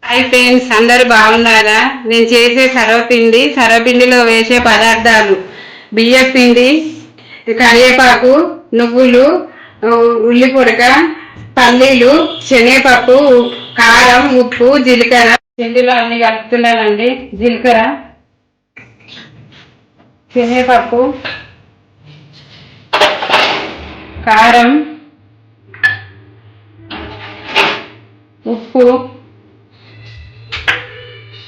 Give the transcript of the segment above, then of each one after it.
Hi friends, అందరూ బాగున్నారా? నేను చేసే సర్వపిండిలో వేసే పదార్థాలు: బియ్యం పిండి, కరివేపాకు, నువ్వులు, ఉల్లి పొడక, పల్లీలు, శనగపప్పు, కారం, ఉప్పు, జీలకర్ర. పిండిలో అన్ని కలుపుతున్నానండి. జీలకర్ర, శనగపప్పు, కారం, ఉప్పు,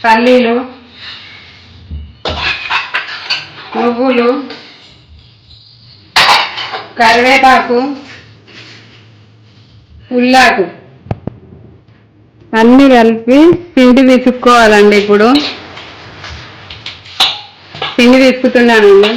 పల్లీలు, నువ్వులు, కరివేపాకు, ఉల్లాకు అన్నీ కలిపి పిండి పిసుక్కోవాలండి. ఇప్పుడు పిండి పిసుకుతున్నానండి.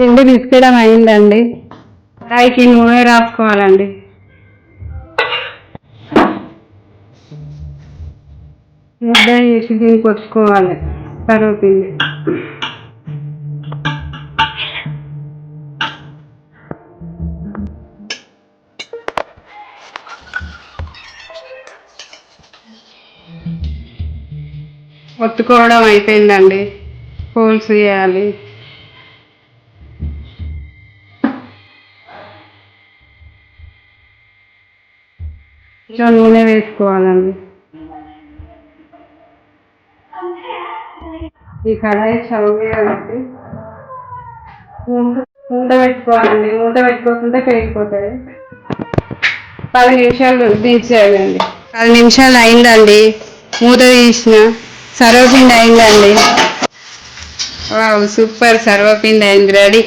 పిండి పిసుకడం అయిందండి. కడాయికి నూనె రాసుకోవాలండి. ముద్ద చేసి దీనికి కొట్టుకోవాలి సర్వపిండి. ఒత్తుకోవడం అయిపోయిందండి. హోల్స్ వేయాలి. కొంచెం నూనె వేసుకోవాలండి. ఈ కడాయి స్టవ్ మీద పెట్టి మూత పెట్టుకోవాలండి. మూత పెట్టుకోకుండా పేలిపోతుంది. 10 నిమిషాలు దించేయాలండి. 10 నిమిషాలు అయిందండి. మూత తీసిన సర్వపిండి అయిందండి. Wow, super! సర్వపిండి అయింది, రెడీ.